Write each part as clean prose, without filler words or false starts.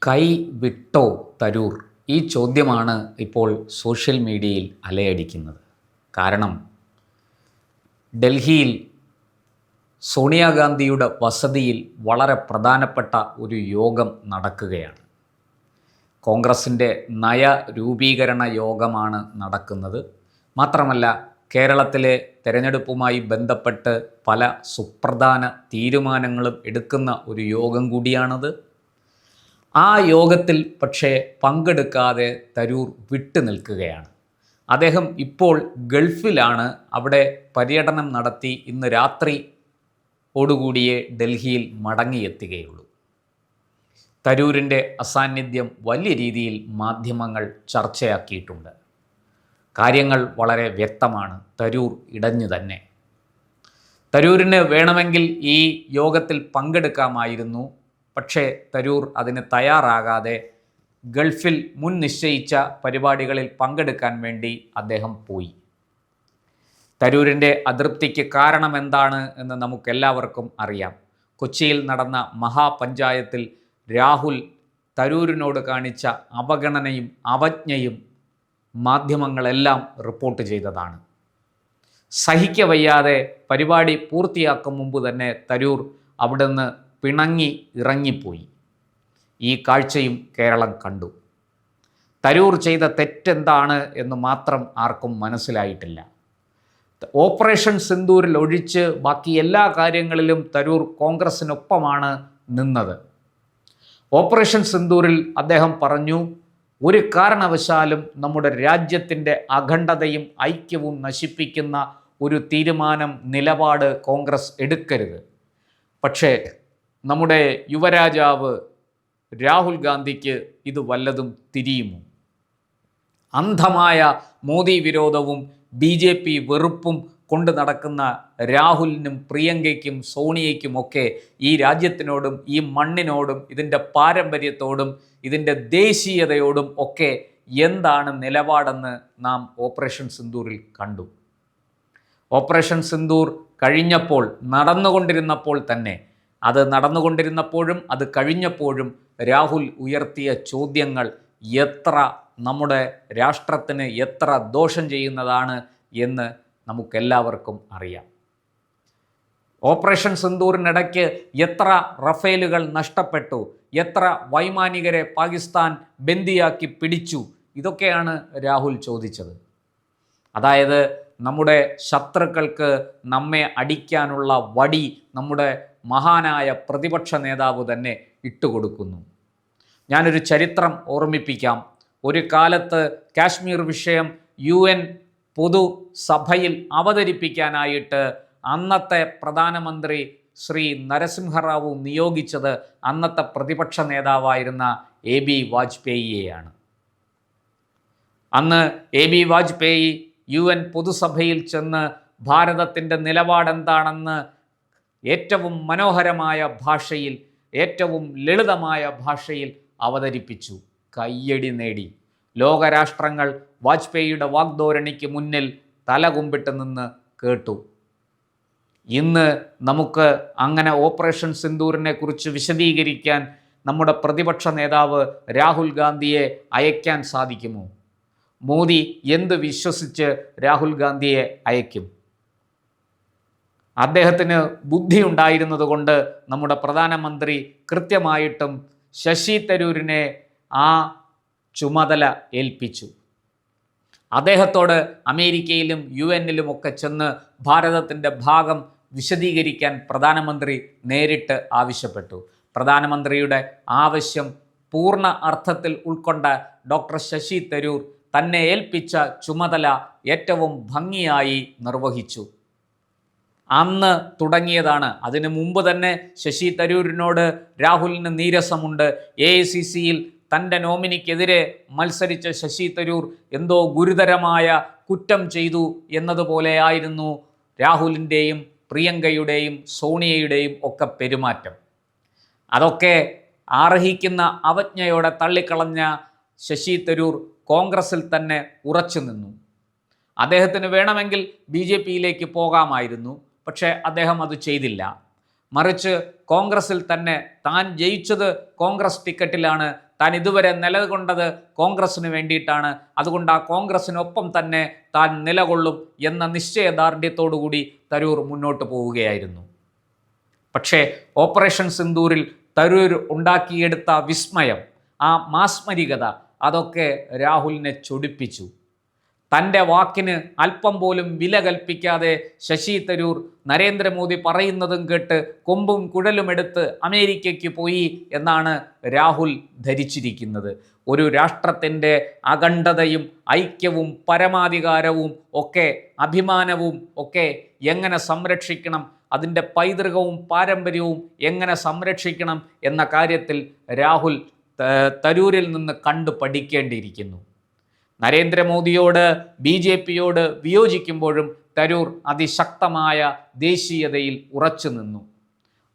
കൈ വിട്ടോ തരൂർ? ഈ ചോദ്യമാണ് ഇപ്പോൾ സോഷ്യൽ മീഡിയയിൽ അലയടിക്കുന്നത്. കാരണം ഡൽഹിയിൽ സോണിയാഗാന്ധിയുടെ വസതിയിൽ വളരെ പ്രധാനപ്പെട്ട ഒരു യോഗം നടക്കുകയാണ്. കോൺഗ്രസിൻ്റെ നയരൂപീകരണ യോഗമാണ് നടക്കുന്നത്. മാത്രമല്ല, കേരളത്തിലെ തെരഞ്ഞെടുപ്പുമായി ബന്ധപ്പെട്ട് പല സുപ്രധാന തീരുമാനങ്ങളും എടുക്കുന്ന ഒരു യോഗം കൂടിയാണത്. ആ യോഗത്തിൽ പക്ഷേ പങ്കെടുക്കാതെ തരൂർ വിട്ടു നിൽക്കുകയാണ്. അദ്ദേഹം ഇപ്പോൾ ഗൾഫിലാണ്. അവിടെ പര്യടനം നടത്തി ഇന്ന് രാത്രി ഓടുകൂടിയേ ഡൽഹിയിൽ മടങ്ങിയെത്തുകയുള്ളൂ. തരൂരിൻ്റെ അസാന്നിധ്യം വലിയ രീതിയിൽ മാധ്യമങ്ങൾ ചർച്ചയാക്കിയിട്ടുണ്ട്. കാര്യങ്ങൾ വളരെ വ്യക്തമാണ്. തരൂർ ഇടഞ്ഞു തന്നെ. തരൂരിന് വേണമെങ്കിൽ ഈ യോഗത്തിൽ പങ്കെടുക്കാമായിരുന്നു. പക്ഷേ തരൂർ അതിന് തയ്യാറാകാതെ ഗൾഫിൽ മുൻ നിശ്ചയിച്ച പരിപാടികളിൽ പങ്കെടുക്കാൻ വേണ്ടി അദ്ദേഹം പോയി. തരൂരിൻ്റെ അതൃപ്തിക്ക് കാരണം എന്താണ് എന്ന് നമുക്കെല്ലാവർക്കും അറിയാം. കൊച്ചിയിൽ നടന്ന മഹാപഞ്ചായത്തിൽ രാഹുൽ തരൂരിനോട് കാണിച്ച അവഗണനയും അവജ്ഞയും മാധ്യമങ്ങളെല്ലാം റിപ്പോർട്ട് ചെയ്തതാണ്. സഹിക്കവയ്യാതെ പരിപാടി പൂർത്തിയാക്കും മുമ്പ് തന്നെ തരൂർ അവിടുന്ന് പിണങ്ങി ഇറങ്ങിപ്പോയി. ഈ കാഴ്ചയും കേരളം കണ്ടു. തരൂർ ചെയ്ത തെറ്റെന്താണ് എന്ന് മാത്രം ആർക്കും മനസ്സിലായിട്ടില്ല. ഓപ്പറേഷൻ സിന്ദൂരിൽ ഒഴിച്ച് ബാക്കി എല്ലാ കാര്യങ്ങളിലും തരൂർ കോൺഗ്രസിനൊപ്പമാണ് നിന്നത്. ഓപ്പറേഷൻ സിന്ദൂരിൽ അദ്ദേഹം പറഞ്ഞു, ഒരു കാരണവശാലും നമ്മുടെ രാജ്യത്തിൻ്റെ അഖണ്ഡതയും ഐക്യവും നശിപ്പിക്കുന്ന ഒരു തീരുമാനം, നിലപാട് കോൺഗ്രസ് എടുക്കരുത്. പക്ഷേ നമ്മുടെ യുവരാജാവ് രാഹുൽ ഗാന്ധിക്ക് ഇത് വല്ലതും തിരിയുമോ? അന്ധമായ മോദി വിരോധവും BJP വെറുപ്പും കൊണ്ട് നടക്കുന്ന രാഹുലിനും പ്രിയങ്കയ്ക്കും സോണിയയ്ക്കുമൊക്കെ ഈ രാജ്യത്തിനോടും ഈ മണ്ണിനോടും ഇതിൻ്റെ പാരമ്പര്യത്തോടും ഇതിൻ്റെ ദേശീയതയോടും ഒക്കെ എന്താണ് നിലപാടെന്ന് നാം ഓപ്പറേഷൻ സിന്ദൂറിൽ കണ്ടു. ഓപ്പറേഷൻ സിന്ദൂർ കഴിഞ്ഞപ്പോൾ, നടന്നുകൊണ്ടിരുന്നപ്പോൾ തന്നെ, അത് നടന്നുകൊണ്ടിരുന്നപ്പോഴും അത് കഴിഞ്ഞപ്പോഴും രാഹുൽ ഉയർത്തിയ ചോദ്യങ്ങൾ എത്ര നമ്മുടെ രാഷ്ട്രത്തിന് എത്ര ദോഷം ചെയ്യുന്നതാണ് എന്ന് നമുക്കെല്ലാവർക്കും അറിയാം. ഓപ്പറേഷൻ സിന്ദൂറിനിടയ്ക്ക് എത്ര റഫേലുകൾ നഷ്ടപ്പെട്ടു, എത്ര വൈമാനികരെ പാകിസ്ഥാൻ ബന്ദിയാക്കി പിടിച്ചു, ഇതൊക്കെയാണ് രാഹുൽ ചോദിച്ചത്. അതായത് നമ്മുടെ ശത്രുക്കൾക്ക് നമ്മെ അടിക്കാനുള്ള വടി നമ്മുടെ മഹാനായ പ്രതിപക്ഷ നേതാവ് തന്നെ ഇട്ടുകൊടുക്കുന്നു. ഞാനൊരു ചരിത്രം ഓർമ്മിപ്പിക്കാം. ഒരു കാലത്ത് കാശ്മീർ വിഷയം UN പൊതുസഭയിൽ അവതരിപ്പിക്കാനായിട്ട് അന്നത്തെ പ്രധാനമന്ത്രി ശ്രീ നരസിംഹറാവു നിയോഗിച്ചത് അന്നത്തെ പ്രതിപക്ഷ നേതാവായിരുന്ന AB വാജ്പേയിയെയാണ്. അന്ന് AB വാജ്പേയി UN പൊതുസഭയിൽ ചെന്ന് ഭാരതത്തിൻ്റെ നിലപാടെന്താണെന്ന് ഏറ്റവും മനോഹരമായ ഭാഷയിൽ, ഏറ്റവും ലളിതമായ ഭാഷയിൽ അവതരിപ്പിച്ചു. കയ്യടി നേടി. ലോകരാഷ്ട്രങ്ങൾ വാജ്പേയിയുടെ വാഗ്ധോരണിക്ക് മുന്നിൽ തലകുമ്പിട്ട് നിന്ന് കേട്ടു. ഇന്ന് നമുക്ക് അങ്ങനെ ഓപ്പറേഷൻ സിന്ദൂറിനെ കുറിച്ച് വിശദീകരിക്കാൻ നമ്മുടെ പ്രതിപക്ഷ നേതാവ് രാഹുൽ ഗാന്ധിയെ അയക്കാൻ സാധിക്കുമോ? മോദി എന്ത് വിശ്വസിച്ച് രാഹുൽ ഗാന്ധിയെ അയക്കും? അദ്ദേഹത്തിന് ബുദ്ധി ഉണ്ടായിരുന്നത് കൊണ്ട് നമ്മുടെ പ്രധാനമന്ത്രി കൃത്യമായിട്ടും ശശി തരൂരിനെ ആ ചുമതല ഏൽപ്പിച്ചു. അദ്ദേഹത്തോട് അമേരിക്കയിലും UN ഒക്കെ ചെന്ന് ഭാരതത്തിൻ്റെ ഭാഗം വിശദീകരിക്കാൻ പ്രധാനമന്ത്രി നേരിട്ട് ആവശ്യപ്പെട്ടു. പ്രധാനമന്ത്രിയുടെ ആവശ്യം പൂർണ്ണ അർത്ഥത്തിൽ ഉൾക്കൊണ്ട ഡോക്ടർ ശശി തരൂർ തന്നെ ഏൽപ്പിച്ച ചുമതല ഏറ്റവും ഭംഗിയായി നിർവഹിച്ചു. അന്ന് തുടങ്ങിയതാണ്. അതിനു മുമ്പ് തന്നെ ശശി തരൂരിനോട് രാഹുലിന് നീരസമുണ്ട്. AICCയിൽ തൻ്റെ നോമിനിക്കെതിരെ മത്സരിച്ച ശശി തരൂർ എന്തോ ഗുരുതരമായ കുറ്റം ചെയ്തു എന്നതുപോലെയായിരുന്നു രാഹുലിൻ്റെയും പ്രിയങ്കയുടെയും സോണിയയുടെയും ഒക്കെ പെരുമാറ്റം. അതൊക്കെ അർഹിക്കുന്ന അവജ്ഞയോടെ തള്ളിക്കളഞ്ഞ ശശി തരൂർ കോൺഗ്രസിൽ തന്നെ ഉറച്ചു നിന്നു. അദ്ദേഹത്തിന് വേണമെങ്കിൽ BJPയിലേക്ക് പോകാമായിരുന്നു. പക്ഷേ അദ്ദേഹം അത് ചെയ്തില്ല. മറിച്ച് കോൺഗ്രസിൽ തന്നെ താൻ ജയിച്ചത് കോൺഗ്രസ് ടിക്കറ്റിലാണ്, താൻ ഇതുവരെ നിലകൊണ്ടത് കോൺഗ്രസിന് വേണ്ടിയിട്ടാണ്, അതുകൊണ്ട് ആ കോൺഗ്രസിനൊപ്പം തന്നെ താൻ നിലകൊള്ളും എന്ന നിശ്ചയദാർഢ്യത്തോടുകൂടി തരൂർ മുന്നോട്ട് പോവുകയായിരുന്നു. പക്ഷേ ഓപ്പറേഷൻ സിന്ദൂരിൽ തരൂർ ഉണ്ടാക്കിയെടുത്ത വിസ്മയം, ആ മാസ്മരികത, അതൊക്കെ രാഹുലിനെ ചൊടിപ്പിച്ചു. തൻ്റെ വാക്കിന് അല്പം പോലും വില കൽപ്പിക്കാതെ ശശി തരൂർ നരേന്ദ്രമോദി പറയുന്നതും കേട്ട് കൊമ്പും കുഴലുമെടുത്ത് അമേരിക്കയ്ക്ക് പോയി എന്നാണ് രാഹുൽ ധരിച്ചിരിക്കുന്നത്. ഒരു രാഷ്ട്രത്തിൻ്റെ അഖണ്ഡതയും ഐക്യവും പരമാധികാരവും ഒക്കെ അഭിമാനവും ഒക്കെ എങ്ങനെ സംരക്ഷിക്കണം, അതിൻ്റെ പൈതൃകവും പാരമ്പര്യവും എങ്ങനെ സംരക്ഷിക്കണം എന്ന കാര്യത്തിൽ രാഹുൽ തരൂരിൽ നിന്ന് കണ്ടു പഠിക്കേണ്ടിയിരിക്കുന്നു. നരേന്ദ്രമോദിയോട് BJPയോട് വിയോജിക്കുമ്പോഴും തരൂർ അതിശക്തമായ ദേശീയതയിൽ ഉറച്ചു നിന്നു.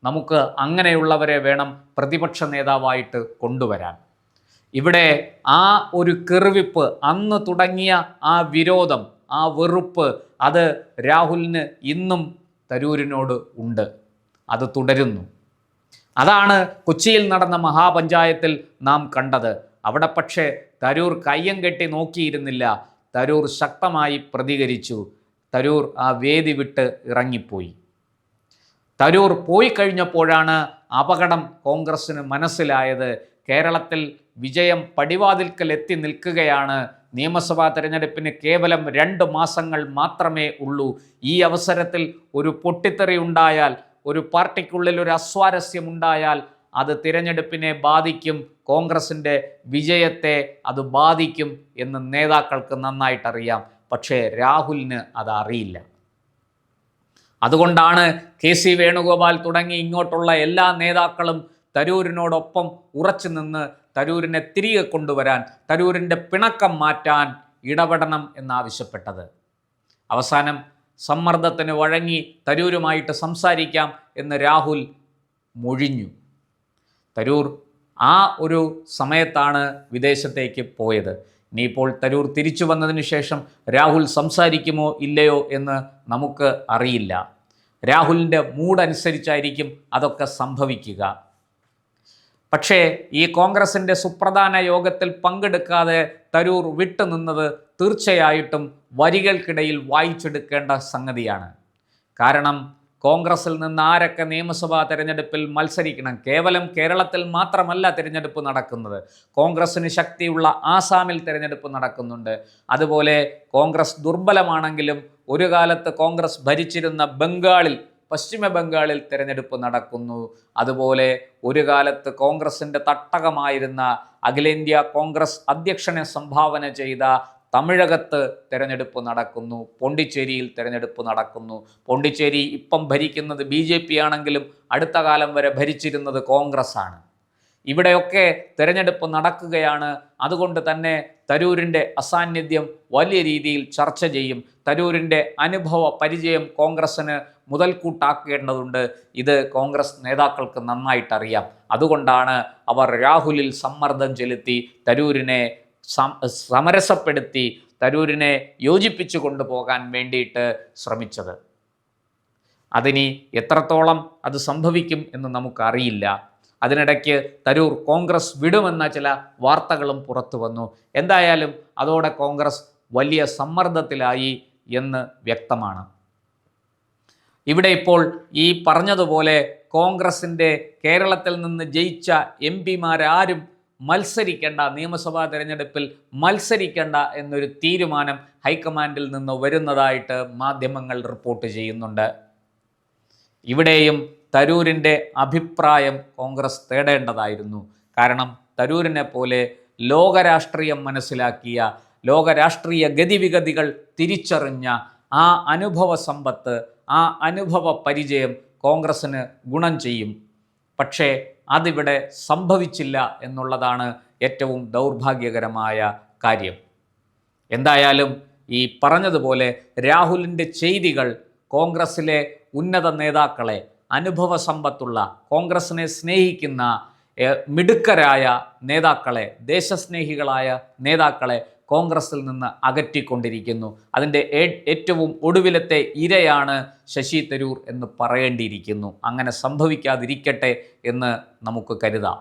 നമുക്ക് അങ്ങനെയുള്ളവരെ വേണം പ്രതിപക്ഷ നേതാവായിട്ട് കൊണ്ടുവരാൻ. ഇവിടെ ആ ഒരു കെറുവിപ്പ്, അന്ന് തുടങ്ങിയ ആ വിരോധം, ആ വെറുപ്പ്, അത് രാഹുലിന് ഇന്നും തരൂരിനോട് ഉണ്ട്, അത് തുടരുന്നു. അതാണ് കൊച്ചിയിൽ നടന്ന മഹാപഞ്ചായത്തിൽ നാം കണ്ടത്. അവിടെ പക്ഷേ തരൂർ കയ്യം കെട്ടി നോക്കിയിരുന്നില്ല, തരൂർ ശക്തമായി പ്രതികരിച്ചു. തരൂർ ആ വേദി വിട്ട് ഇറങ്ങിപ്പോയി. തരൂർ പോയി കഴിഞ്ഞപ്പോഴാണ് അപകടം കോൺഗ്രസ്സിന് മനസ്സിലായത്. കേരളത്തിൽ വിജയം പടിവാതിൽക്കൽ എത്തി നിൽക്കുകയാണ്. നിയമസഭാ തെരഞ്ഞെടുപ്പിന് കേവലം 2 മാസങ്ങൾ മാത്രമേ ഉള്ളൂ. ഈ അവസരത്തിൽ ഒരു പൊട്ടിത്തെറി ഉണ്ടായാൽ, ഒരു പാർട്ടിക്കുള്ളിൽ ഒരു അസ്വാരസ്യമുണ്ടായാൽ അത് തിരഞ്ഞെടുപ്പിനെ ബാധിക്കും, കോൺഗ്രസിൻ്റെ വിജയത്തെ അത് ബാധിക്കും എന്ന് നേതാക്കൾക്ക് നന്നായിട്ടറിയാം. പക്ഷേ രാഹുലിന് അത് അറിയില്ല. അതുകൊണ്ടാണ് KC വേണുഗോപാൽ തുടങ്ങി ഇങ്ങോട്ടുള്ള എല്ലാ നേതാക്കളും തരൂരിനോടൊപ്പം ഉറച്ചു നിന്ന് തരൂരിനെ തിരികെ കൊണ്ടുവരാൻ, തരൂരിൻ്റെ പിണക്കം മാറ്റാൻ ഇടപെടണം എന്നാവശ്യപ്പെട്ടത്. അവസാനം സമ്മർദ്ദത്തിന് വഴങ്ങി തരൂരുമായിട്ട് സംസാരിക്കാം എന്ന് രാഹുൽ മൊഴിഞ്ഞു. തരൂർ ആ ഒരു സമയത്താണ് വിദേശത്തേക്ക് പോയത്. ഇനിയിപ്പോൾ തരൂർ തിരിച്ചു വന്നതിന് ശേഷം രാഹുൽ സംസാരിക്കുമോ ഇല്ലയോ എന്ന് നമുക്ക് അറിയില്ല. രാഹുലിൻ്റെ മൂഡനുസരിച്ചായിരിക്കും അതൊക്കെ സംഭവിക്കുക. പക്ഷേ ഈ കോൺഗ്രസിൻ്റെ സുപ്രധാന യോഗത്തിൽ പങ്കെടുക്കാതെ തരൂർ വിട്ടുനിന്നത് തീർച്ചയായിട്ടും വരികൾക്കിടയിൽ വായിച്ചെടുക്കേണ്ട സംഗതിയാണ്. കാരണം കോൺഗ്രസിൽ നിന്ന് ആരൊക്കെ നിയമസഭാ തെരഞ്ഞെടുപ്പിൽ മത്സരിക്കണം, കേവലം കേരളത്തിൽ മാത്രമല്ല തിരഞ്ഞെടുപ്പ് നടക്കുന്നത്, കോൺഗ്രസിന് ശക്തിയുള്ള ആസാമിൽ തിരഞ്ഞെടുപ്പ് നടക്കുന്നുണ്ട്. അതുപോലെ കോൺഗ്രസ് ദുർബലമാണെങ്കിലും ഒരു കാലത്ത് കോൺഗ്രസ് ഭരിച്ചിരുന്ന ബംഗാളിൽ, പശ്ചിമ ബംഗാളിൽ തിരഞ്ഞെടുപ്പ് നടക്കുന്നു. അതുപോലെ ഒരു കാലത്ത് കോൺഗ്രസിൻ്റെ തട്ടകമായിരുന്ന അഖിലേന്ത്യാ കോൺഗ്രസ് അധ്യക്ഷനെ സംഭാവന ചെയ്ത തമിഴകത്ത് തിരഞ്ഞെടുപ്പ് നടക്കുന്നു. പോണ്ടിച്ചേരിയിൽ തിരഞ്ഞെടുപ്പ് നടക്കുന്നു. പോണ്ടിച്ചേരി ഇപ്പം ഭരിക്കുന്നത് BJP ആണെങ്കിലും അടുത്ത കാലം വരെ ഭരിച്ചിരുന്നത് കോൺഗ്രസ് ആണ്. ഇവിടെയൊക്കെ തിരഞ്ഞെടുപ്പ് നടക്കുകയാണ്. അതുകൊണ്ട് തന്നെ തരൂരിൻ്റെ അസാന്നിധ്യം വലിയ രീതിയിൽ ചർച്ച ചെയ്യും. തരൂരിൻ്റെ അനുഭവ പരിചയം കോൺഗ്രസ്സിന് മുതൽക്കൂട്ടാക്കേണ്ടതുണ്ട്. ഇത് കോൺഗ്രസ് നേതാക്കൾക്ക് നന്നായിട്ടറിയാം. അതുകൊണ്ടാണ് അവർ രാഹുലിൽ സമ്മർദ്ദം ചെലുത്തി തരൂരിനെ സമരസപ്പെടുത്തി തരൂരിനെ യോജിപ്പിച്ചു കൊണ്ടുപോകാൻ വേണ്ടിയിട്ട് ശ്രമിച്ചത്. അതിനി എത്രത്തോളം അത് സംഭവിക്കും എന്ന് നമുക്കറിയില്ല. അതിനിടയ്ക്ക് തരൂർ കോൺഗ്രസ് വിടുമെന്ന ചില വാർത്തകളും പുറത്തു വന്നു. എന്തായാലും അതോടെ കോൺഗ്രസ് വലിയ സമ്മർദ്ദത്തിലായി എന്ന് വ്യക്തമാണ്. ഇവിടെ ഇപ്പോൾ ഈ പറഞ്ഞതുപോലെ കോൺഗ്രസിൻ്റെ കേരളത്തിൽ നിന്ന് ജയിച്ച MP മാരാരും മത്സരിക്കേണ്ട, നിയമസഭാ തെരഞ്ഞെടുപ്പിൽ മത്സരിക്കേണ്ട എന്നൊരു തീരുമാനം ഹൈക്കമാൻഡിൽ നിന്ന് വരുന്നതായിട്ട് മാധ്യമങ്ങൾ റിപ്പോർട്ട് ചെയ്യുന്നുണ്ട്. ഇവിടെയും തരൂരിൻ്റെ അഭിപ്രായം കോൺഗ്രസ് തേടേണ്ടതായിരുന്നു. കാരണം തരൂരിനെ പോലെ ലോകരാഷ്ട്രീയം മനസ്സിലാക്കിയ, ലോകരാഷ്ട്രീയ ഗതിവിഗതികൾ തിരിച്ചറിഞ്ഞ ആ അനുഭവ സമ്പത്ത്, ആ അനുഭവ പരിചയം കോൺഗ്രസ്സിന് ഗുണം ചെയ്യും. പക്ഷേ അതിവിടെ സംഭവിച്ചില്ല എന്നുള്ളതാണ് ഏറ്റവും ദൗർഭാഗ്യകരമായ കാര്യം. എന്തായാലും ഈ പറഞ്ഞതുപോലെ രാഹുലിൻ്റെ ചെയ്തികൾ കോൺഗ്രസ്സിലെ ഉന്നത നേതാക്കളെ, അനുഭവ സമ്പത്തുള്ള, കോൺഗ്രസ്സിനെ സ്നേഹിക്കുന്ന മിടുക്കരായ നേതാക്കളെ, ദേശസ്നേഹികളായ നേതാക്കളെ കോൺഗ്രസിൽ നിന്ന് അകറ്റിക്കൊണ്ടിരിക്കുന്നു. അതിൻ്റെ ഏറ്റവും ഒടുവിലത്തെ ഇരയാണ് ശശി തരൂർ എന്ന് പറയേണ്ടിയിരിക്കുന്നു. അങ്ങനെ സംഭവിക്കാതിരിക്കട്ടെ എന്ന് നമുക്ക് കരുതാം.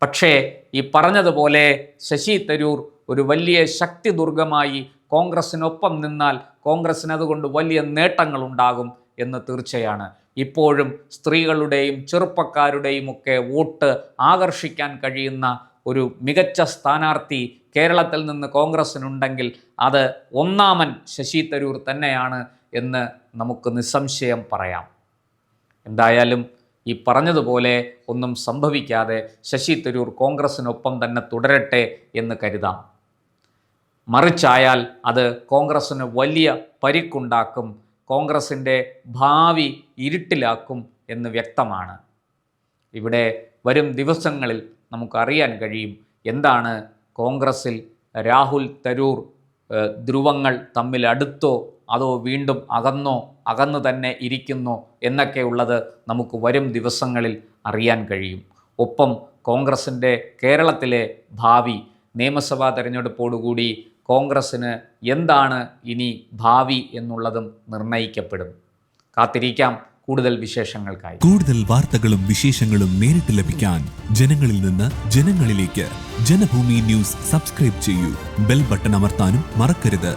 പക്ഷേ ഈ പറഞ്ഞതുപോലെ ശശി തരൂർ ഒരു വലിയ ശക്തി ദുർഗമായി കോൺഗ്രസിനൊപ്പം നിന്നാൽ കോൺഗ്രസിന് അതുകൊണ്ട് വലിയ നേട്ടങ്ങളുണ്ടാകും എന്ന് തീർച്ചയാണ്. ഇപ്പോഴും സ്ത്രീകളുടെയും ചെറുപ്പക്കാരുടെയും ഒക്കെ വോട്ട് ആകർഷിക്കാൻ കഴിയുന്ന ഒരു മികച്ച സ്ഥാനാർത്ഥി കേരളത്തിൽ നിന്ന് കോൺഗ്രസിനുണ്ടെങ്കിൽ അത് ഒന്നാമൻ ശശി തരൂർ തന്നെയാണ് എന്ന് നമുക്ക് നിസ്സംശയം പറയാം. എന്തായാലും ഈ പറഞ്ഞതുപോലെ ഒന്നും സംഭവിക്കാതെ ശശി തരൂർ കോൺഗ്രസിനൊപ്പം തന്നെ തുടരട്ടെ എന്ന് കരുതാം. മറിച്ചായാൽ അത് കോൺഗ്രസിന് വലിയ പരിക്കുണ്ടാക്കും, കോൺഗ്രസിൻ്റെ ഭാവി ഇരുട്ടിലാക്കും എന്ന് വ്യക്തമാണ്. ഇവിടെ വരും ദിവസങ്ങളിൽ നമുക്കറിയാൻ കഴിയും എന്താണ് കോൺഗ്രസിൽ രാഹുൽ തരൂർ ധ്രുവങ്ങൾ തമ്മിൽ അടുത്തോ അതോ വീണ്ടും അകന്നു തന്നെ ഇരിക്കുന്നോ എന്നൊക്കെയുള്ളത് നമുക്ക് വരും ദിവസങ്ങളിൽ അറിയാൻ കഴിയും. ഒപ്പം കോൺഗ്രസിൻ്റെ കേരളത്തിലെ ഭാവി നിയമസഭാ തെരഞ്ഞെടുപ്പോടുകൂടി കോൺഗ്രസ്സിന് എന്താണ് ഇനി ഭാവി എന്നുള്ളതും നിർണ്ണയിക്കപ്പെടും. കാത്തിരിക്കാം കൂടുതൽ വിശേഷങ്ങൾക്കായി. കൂടുതൽ വാർത്തകളും വിശേഷങ്ങളും നേരിട്ട് ലഭിക്കാൻ ജനങ്ങളിൽ നിന്ന് ജനങ്ങളിലേക്ക് ജനഭൂമി ന്യൂസ് സബ്സ്ക്രൈബ് ചെയ്യൂ. ബെൽ ബട്ടൺ അമർത്താനും മറക്കരുത്.